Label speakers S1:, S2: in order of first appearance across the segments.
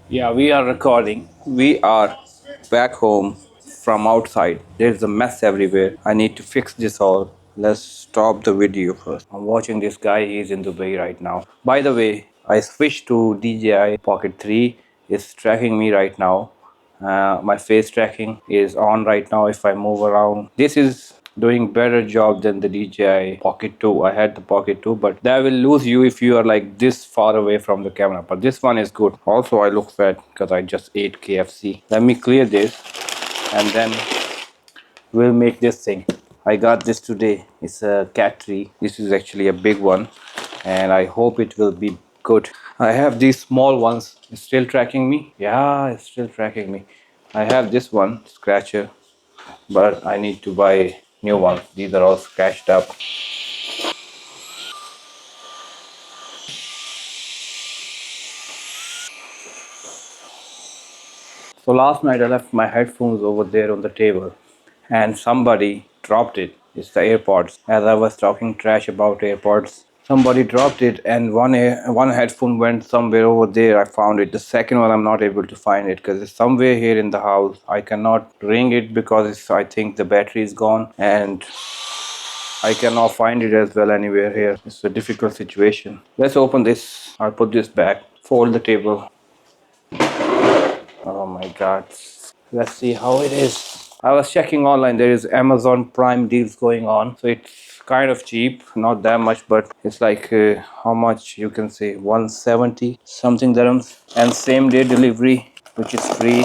S1: Yeah, we are recording. We are back home from outside. There's a mess everywhere. I need to fix this all. Let's stop the video first. I'm watching this guy. He's in Dubai right now. By the way, I switched to DJI Pocket 3. It's tracking me right now. My face tracking is on right now if I move around. This is doing better job than the DJI Pocket 2. I had the Pocket 2, but that will lose you if you are like this far away from the camera. But this one is good. Also, I look fat because I just ate KFC. Let me clear this and then we'll make this thing. I got this today. It's a cat tree. This is actually a big one and I hope it will be good. I have these small ones. It's still tracking me. Yeah, it's still tracking me. I have this one scratcher, but I need to buy new ones. These are all scratched up. So last night I left my headphones over there on the table and somebody dropped it. It's the AirPods. As I was talking trash about AirPods, somebody dropped it and one headphone went somewhere over there. I found it. The second one I'm not able to find it because it's somewhere here in the house. I cannot ring it because I think the battery is gone and I cannot find it as well anywhere here. It's a difficult situation. Let's open this. I'll put this back. Fold the table. Oh my god. Let's see how it is. I was checking online. There is Amazon Prime deals going on. So it's kind of cheap. Not that much, but it's like how much you can say 170 something dirhams. And same day delivery, which is free.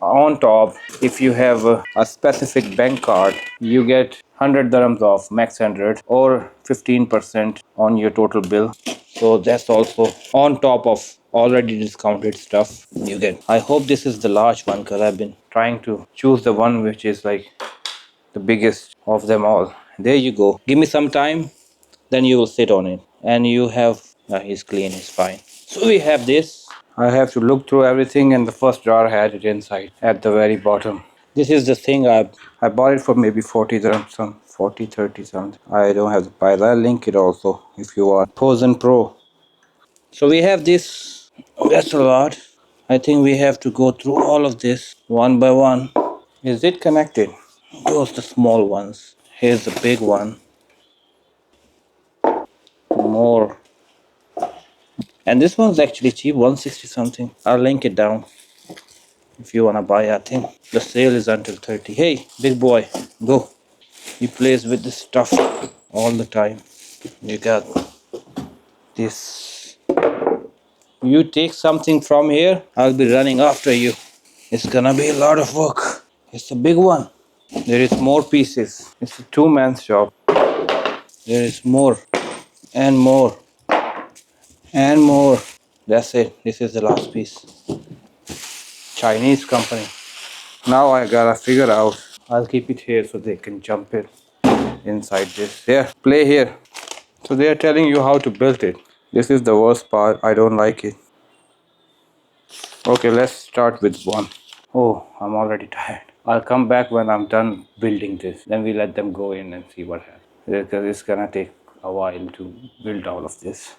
S1: On top, if you have a specific bank card, you get 100 dirhams off, max 100, or 15% on your total bill. So that's also on top of already discounted stuff you get. I hope this is the large one because I've been trying to choose the one which is like the biggest of them all. There you go. Give me some time, then you will sit on it. And you have, he's clean, he's fine. So we have this. I have to look through everything and the first drawer had it inside at the very bottom. This is the thing I bought it for maybe 40 dirhams, some 40, 30 something. I don't have the price. I'll link it also if you want. Posen Pro. So we have this. That's a lot. I think we have to go through all of this one by one. Is it connected? Those the small ones. Here's the big one. More. And this one's actually cheap, 160 something. I'll link it down if you wanna buy. I think the sale is until 30. Hey, big boy, go. He plays with this stuff all the time. You got this. You take something from here, I'll be running after you. It's gonna be a lot of work. It's a big one. There is more pieces. It's a two-man's job. There is more and more and more. That's it. This is the last piece. Chinese company. Now I gotta figure out. I'll keep it here so they can jump it inside this. Here, play here. So they are telling you how to build it. This is the worst part. I don't like it. Okay, let's start with one. Oh, I'm already tired. I'll come back when I'm done building this. Then we let them go in and see what happens. Because it's gonna take a while to build all of this.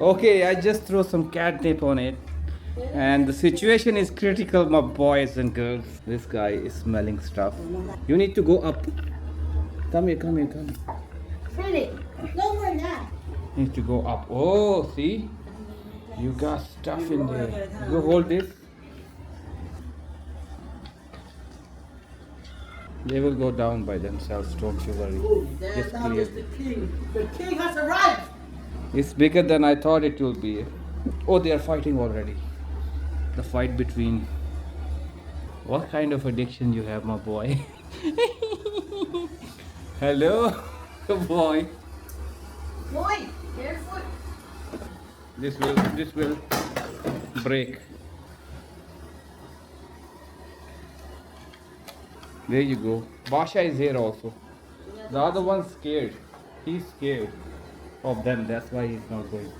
S1: Okay, I just threw some catnip on it. And the situation is critical, my boys and girls. This guy is smelling stuff. You need to go up. Come here, come here, come here.
S2: Really? No more than that.
S1: You need to go up. Oh, see? You got stuff in there. You hold this. They will go down by themselves, don't you worry. Just
S2: That
S1: clear.
S2: is the king. The king has arrived.
S1: It's bigger than I thought it will be. Oh, they are fighting already. The fight between... What kind of addiction you have, my boy? Hello, boy.
S2: Boy, careful.
S1: This will break. There you go. Basha is here also. The other one's scared. He's scared of them. That's why he's not going.